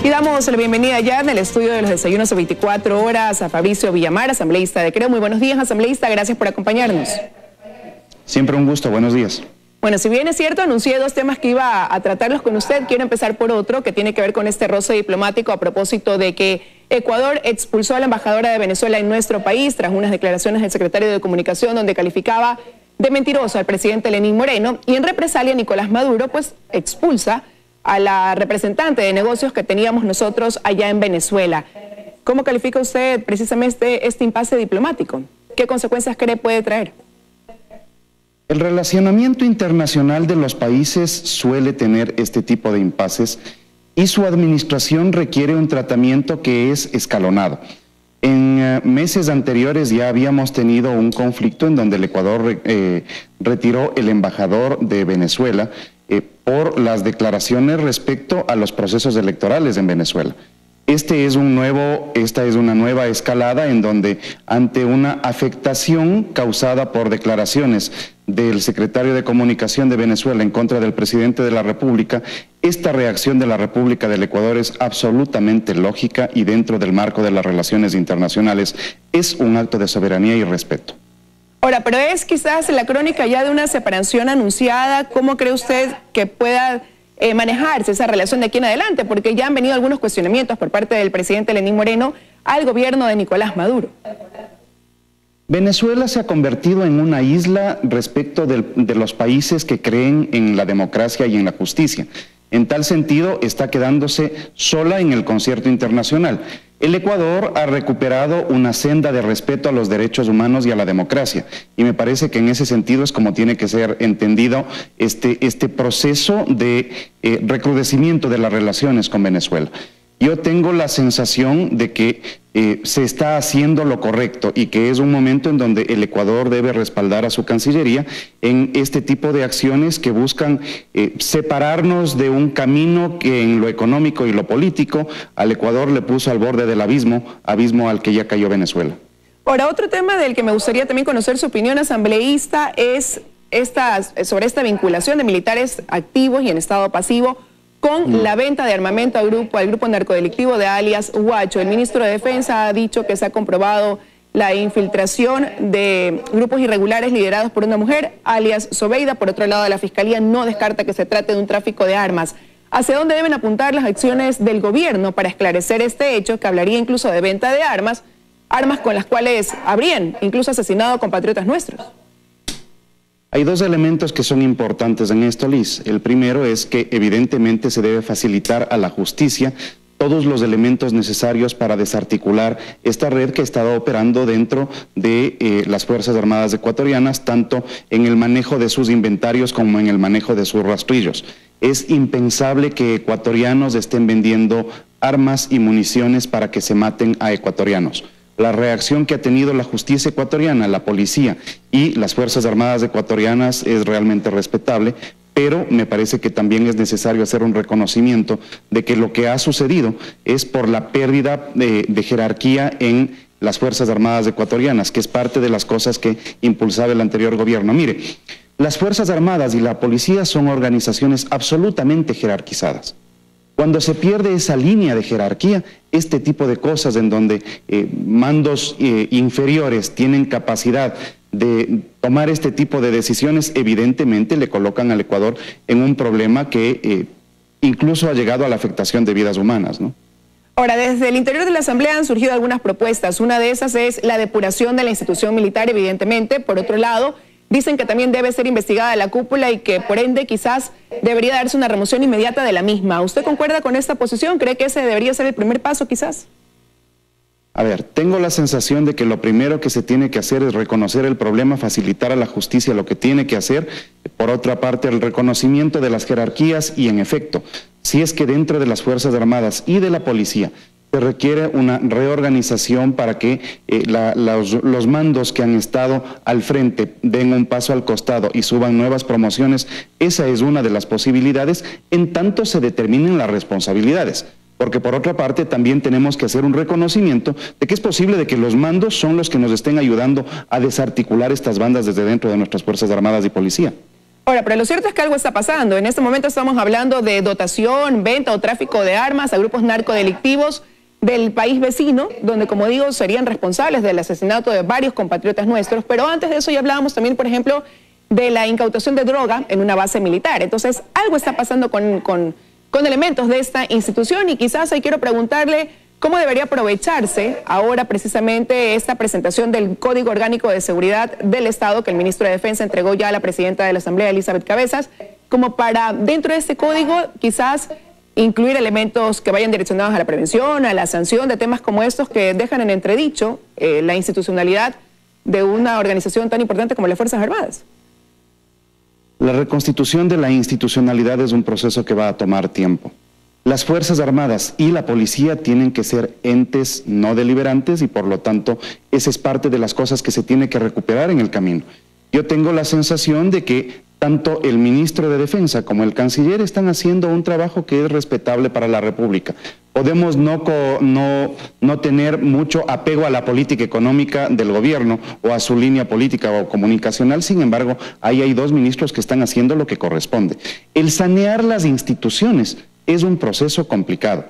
Y damos la bienvenida ya en el estudio de los desayunos de 24 horas a Fabricio Villamar, asambleísta de Creo. Muy buenos días, asambleísta, gracias por acompañarnos. Siempre un gusto, buenos días. Bueno, si bien es cierto, anuncié dos temas que iba a tratarlos con usted, quiero empezar por otro que tiene que ver con este roce diplomático a propósito de que Ecuador expulsó a la embajadora de Venezuela en nuestro país tras unas declaraciones del secretario de Comunicación donde calificaba de mentiroso al presidente Lenín Moreno, y en represalia Nicolás Maduro pues expulsa a la representante de negocios que teníamos nosotros allá en Venezuela. ¿Cómo califica usted precisamente este impasse diplomático? ¿Qué consecuencias cree puede traer? El relacionamiento internacional de los países suele tener este tipo de impases y su administración requiere un tratamiento que es escalonado. En meses anteriores ya habíamos tenido un conflicto en donde el Ecuador retiró el embajador de Venezuela por las declaraciones respecto a los procesos electorales en Venezuela. Esta es una nueva escalada en donde, ante una afectación causada por declaraciones del secretario de Comunicación de Venezuela en contra del presidente de la República, esta reacción de la República del Ecuador es absolutamente lógica y dentro del marco de las relaciones internacionales es un acto de soberanía y respeto. Ahora, pero es quizás la crónica ya de una separación anunciada. ¿Cómo cree usted que pueda manejarse esa relación de aquí en adelante? Porque ya han venido algunos cuestionamientos por parte del presidente Lenín Moreno al gobierno de Nicolás Maduro. Venezuela se ha convertido en una isla respecto de los países que creen en la democracia y en la justicia. En tal sentido, está quedándose sola en el concierto internacional. El Ecuador ha recuperado una senda de respeto a los derechos humanos y a la democracia, y me parece que en ese sentido es como tiene que ser entendido este proceso de recrudecimiento de las relaciones con Venezuela. Yo tengo la sensación de que se está haciendo lo correcto y que es un momento en donde el Ecuador debe respaldar a su Cancillería en este tipo de acciones que buscan separarnos de un camino que en lo económico y lo político al Ecuador le puso al borde del abismo al que ya cayó Venezuela. Ahora, otro tema del que me gustaría también conocer su opinión, asambleísta, es sobre esta vinculación de militares activos y en estado pasivo con la venta de armamento al grupo narcodelictivo de alias Huacho. El ministro de Defensa ha dicho que se ha comprobado la infiltración de grupos irregulares liderados por una mujer, alias Zobeida. Por otro lado, la Fiscalía no descarta que se trate de un tráfico de armas. ¿Hacia dónde deben apuntar las acciones del gobierno para esclarecer este hecho, que hablaría incluso de venta de armas con las cuales habrían incluso asesinado a compatriotas nuestros? Hay dos elementos que son importantes en esto, Liz. El primero es que evidentemente se debe facilitar a la justicia todos los elementos necesarios para desarticular esta red que ha estado operando dentro de las Fuerzas Armadas ecuatorianas, tanto en el manejo de sus inventarios como en el manejo de sus rastrillos. Es impensable que ecuatorianos estén vendiendo armas y municiones para que se maten a ecuatorianos. La reacción que ha tenido la justicia ecuatoriana, la policía y las Fuerzas Armadas ecuatorianas es realmente respetable, pero me parece que también es necesario hacer un reconocimiento de que lo que ha sucedido es por la pérdida de jerarquía en las Fuerzas Armadas ecuatorianas, que es parte de las cosas que impulsaba el anterior gobierno. Mire, las Fuerzas Armadas y la policía son organizaciones absolutamente jerarquizadas. Cuando se pierde esa línea de jerarquía, este tipo de cosas en donde mandos inferiores tienen capacidad de tomar este tipo de decisiones, evidentemente le colocan al Ecuador en un problema que incluso ha llegado a la afectación de vidas humanas, ¿no? Ahora, desde el interior de la Asamblea han surgido algunas propuestas. Una de esas es la depuración de la institución militar, evidentemente. Por otro lado, dicen que también debe ser investigada la cúpula y que por ende quizás debería darse una remoción inmediata de la misma. ¿Usted concuerda con esta posición? ¿Cree que ese debería ser el primer paso quizás? A ver, tengo la sensación de que lo primero que se tiene que hacer es reconocer el problema, facilitar a la justicia lo que tiene que hacer. Por otra parte, el reconocimiento de las jerarquías y, en efecto, si es que dentro de las Fuerzas Armadas y de la policía se requiere una reorganización para que los mandos que han estado al frente den un paso al costado y suban nuevas promociones, esa es una de las posibilidades en tanto se determinen las responsabilidades. Porque por otra parte también tenemos que hacer un reconocimiento de que es posible de que los mandos son los que nos estén ayudando a desarticular estas bandas desde dentro de nuestras Fuerzas Armadas y Policía. Ahora, pero lo cierto es que algo está pasando. En este momento estamos hablando de dotación, venta o tráfico de armas a grupos narcodelictivos del país vecino, donde, como digo, serían responsables del asesinato de varios compatriotas nuestros. Pero antes de eso ya hablábamos también, por ejemplo, de la incautación de droga en una base militar. Entonces, algo está pasando con elementos de esta institución, y quizás ahí quiero preguntarle cómo debería aprovecharse ahora precisamente esta presentación del Código Orgánico de Seguridad del Estado que el ministro de Defensa entregó ya a la presidenta de la Asamblea, Elizabeth Cabezas, como para, dentro de este código, quizás incluir elementos que vayan direccionados a la prevención, a la sanción de temas como estos que dejan en entredicho la institucionalidad de una organización tan importante como las Fuerzas Armadas. La reconstitución de la institucionalidad es un proceso que va a tomar tiempo. Las Fuerzas Armadas y la Policía tienen que ser entes no deliberantes y por lo tanto esa es parte de las cosas que se tiene que recuperar en el camino. Yo tengo la sensación de que tanto el ministro de Defensa como el canciller están haciendo un trabajo que es respetable para la República. Podemos no tener mucho apego a la política económica del gobierno o a su línea política o comunicacional, sin embargo, ahí hay dos ministros que están haciendo lo que corresponde. El sanear las instituciones es un proceso complicado.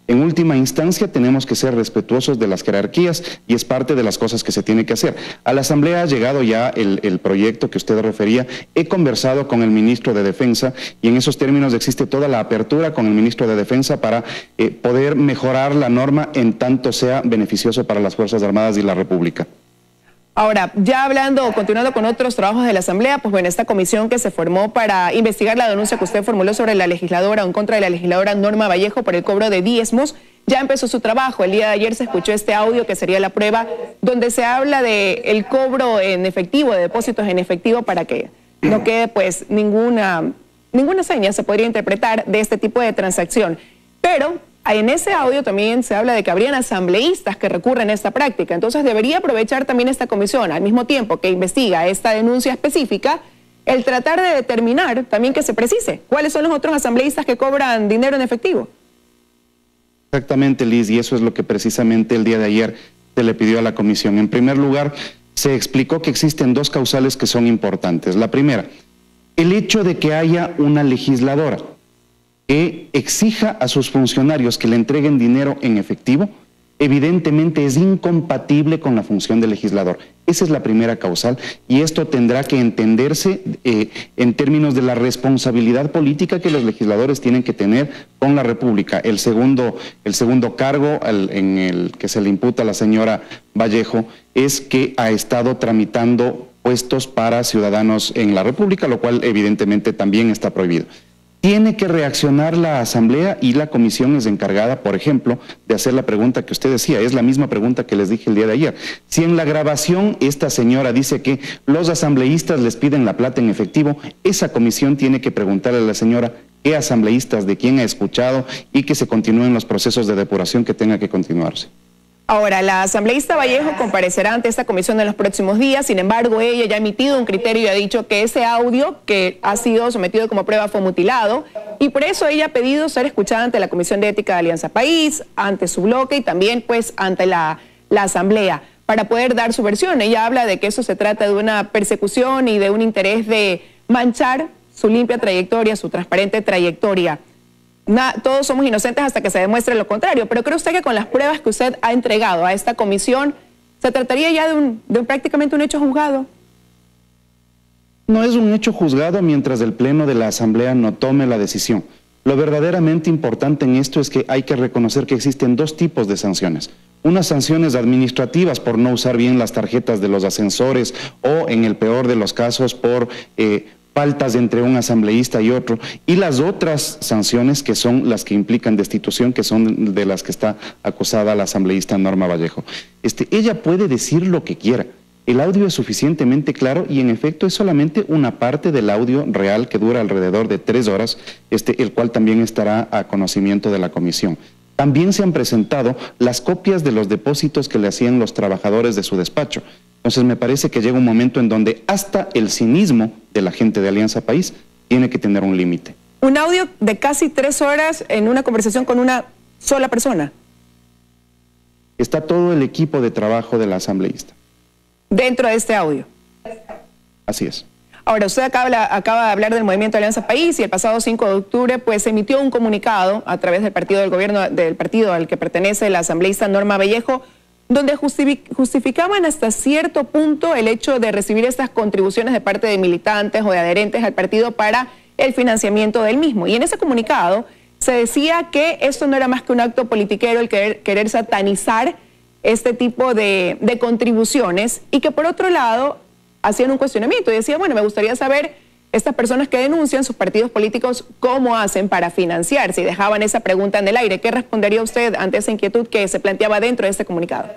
En última instancia tenemos que ser respetuosos de las jerarquías y es parte de las cosas que se tiene que hacer. A la Asamblea ha llegado ya el proyecto que usted refería. He conversado con el ministro de Defensa y en esos términos existe toda la apertura con el ministro de Defensa para poder mejorar la norma en tanto sea beneficioso para las Fuerzas Armadas y la República. Ahora, ya continuando con otros trabajos de la Asamblea, pues bueno, esta comisión que se formó para investigar la denuncia que usted formuló sobre la legisladora o en contra de la legisladora Norma Vallejo por el cobro de diezmos, ya empezó su trabajo. El día de ayer se escuchó este audio que sería la prueba, donde se habla de el cobro en efectivo, de depósitos en efectivo, para que no quede pues ninguna seña, se podría interpretar, de este tipo de transacción. Pero en ese audio también se habla de que habrían asambleístas que recurren a esta práctica. Entonces debería aprovechar también esta comisión, al mismo tiempo que investiga esta denuncia específica, el tratar de determinar también que se precise cuáles son los otros asambleístas que cobran dinero en efectivo. Exactamente, Liz, y eso es lo que precisamente el día de ayer se le pidió a la comisión. En primer lugar, se explicó que existen dos causales que son importantes. La primera, el hecho de que haya una legisladora que exija a sus funcionarios que le entreguen dinero en efectivo, evidentemente es incompatible con la función del legislador. Esa es la primera causal y esto tendrá que entenderse en términos de la responsabilidad política que los legisladores tienen que tener con la República. El segundo cargo en el que se le imputa a la señora Vallejo es que ha estado tramitando puestos para ciudadanos en la República, lo cual evidentemente también está prohibido. Tiene que reaccionar la Asamblea y la comisión es encargada, por ejemplo, de hacer la pregunta que usted decía, es la misma pregunta que les dije el día de ayer. Si en la grabación esta señora dice que los asambleístas les piden la plata en efectivo, esa comisión tiene que preguntarle a la señora qué asambleístas, de quién ha escuchado y que se continúen los procesos de depuración que tenga que continuarse. Ahora, la asambleísta Vallejo comparecerá ante esta comisión en los próximos días. Sin embargo, ella ya ha emitido un criterio y ha dicho que ese audio que ha sido sometido como prueba fue mutilado y por eso ella ha pedido ser escuchada ante la Comisión de Ética de Alianza País, ante su bloque y también pues ante la Asamblea para poder dar su versión. Ella habla de que eso se trata de una persecución y de un interés de manchar su limpia trayectoria, su transparente trayectoria. Todos somos inocentes hasta que se demuestre lo contrario, pero ¿cree usted que con las pruebas que usted ha entregado a esta comisión se trataría ya de prácticamente un hecho juzgado? No es un hecho juzgado mientras el Pleno de la Asamblea no tome la decisión. Lo verdaderamente importante en esto es que hay que reconocer que existen dos tipos de sanciones. Unas sanciones administrativas por no usar bien las tarjetas de los ascensores o, en el peor de los casos, por faltas entre un asambleísta y otro, y las otras sanciones que son las que implican destitución, que son de las que está acusada la asambleísta Norma Vallejo. Ella puede decir lo que quiera. El audio es suficientemente claro y en efecto es solamente una parte del audio real que dura alrededor de 3 horas, el cual también estará a conocimiento de la comisión. También se han presentado las copias de los depósitos que le hacían los trabajadores de su despacho. Entonces me parece que llega un momento en donde hasta el cinismo de la gente de Alianza País tiene que tener un límite. Un audio de casi 3 horas en una conversación con una sola persona. Está todo el equipo de trabajo de la asambleísta. Dentro de este audio. Así es. Ahora, usted acaba de hablar del Movimiento Alianza País y el pasado 5 de octubre pues emitió un comunicado a través del partido del gobierno, del partido al que pertenece la asambleísta Norma Vallejo, donde justificaban hasta cierto punto el hecho de recibir estas contribuciones de parte de militantes o de adherentes al partido para el financiamiento del mismo. Y en ese comunicado se decía que esto no era más que un acto politiquero, el querer satanizar este tipo de contribuciones, y que por otro lado hacían un cuestionamiento y decía, bueno, me gustaría saber estas personas que denuncian sus partidos políticos, ¿cómo hacen para financiarse? Y dejaban esa pregunta en el aire. ¿Qué respondería usted ante esa inquietud que se planteaba dentro de este comunicado?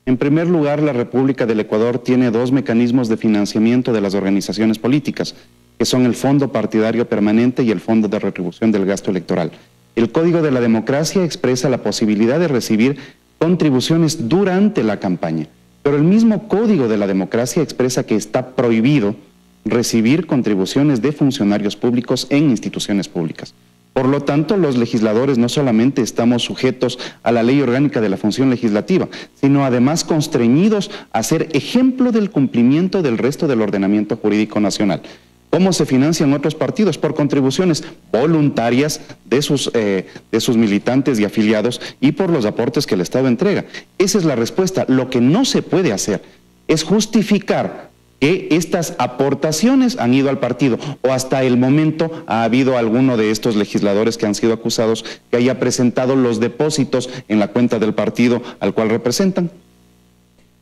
En primer lugar, la República del Ecuador tiene dos mecanismos de financiamiento de las organizaciones políticas, que son el Fondo Partidario Permanente y el Fondo de Retribución del Gasto Electoral. El Código de la Democracia expresa la posibilidad de recibir contribuciones durante la campaña, pero el mismo Código de la Democracia expresa que está prohibido recibir contribuciones de funcionarios públicos en instituciones públicas. Por lo tanto, los legisladores no solamente estamos sujetos a la Ley Orgánica de la Función Legislativa, sino además constreñidos a ser ejemplo del cumplimiento del resto del ordenamiento jurídico nacional. ¿Cómo se financian otros partidos? Por contribuciones voluntarias de sus militantes y afiliados y por los aportes que el Estado entrega. Esa es la respuesta. Lo que no se puede hacer es justificar que estas aportaciones han ido al partido, o hasta el momento ha habido alguno de estos legisladores que han sido acusados que haya presentado los depósitos en la cuenta del partido al cual representan.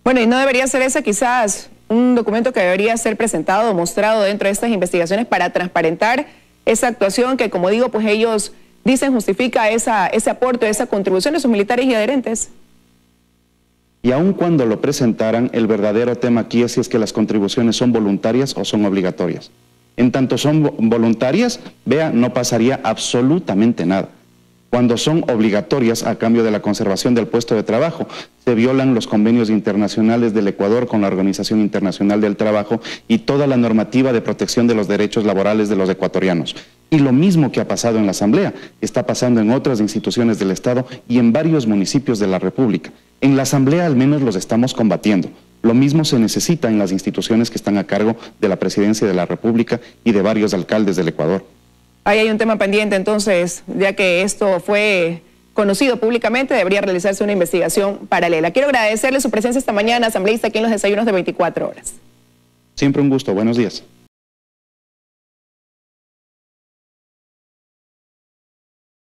Bueno, y no debería ser ese quizás un documento que debería ser presentado o mostrado dentro de estas investigaciones para transparentar esa actuación que, como digo, pues ellos dicen justifica ese aporte, esa contribución de sus militares y adherentes. Y aun cuando lo presentaran, el verdadero tema aquí es si es que las contribuciones son voluntarias o son obligatorias. En tanto son voluntarias, vea, no pasaría absolutamente nada. Cuando son obligatorias a cambio de la conservación del puesto de trabajo, se violan los convenios internacionales del Ecuador con la Organización Internacional del Trabajo y toda la normativa de protección de los derechos laborales de los ecuatorianos. Y lo mismo que ha pasado en la Asamblea, está pasando en otras instituciones del Estado y en varios municipios de la República. En la Asamblea al menos los estamos combatiendo. Lo mismo se necesita en las instituciones que están a cargo de la Presidencia de la República y de varios alcaldes del Ecuador. Ahí hay un tema pendiente, entonces, ya que esto fue conocido públicamente, debería realizarse una investigación paralela. Quiero agradecerle su presencia esta mañana, asambleísta, aquí en los desayunos de 24 horas. Siempre un gusto. Buenos días.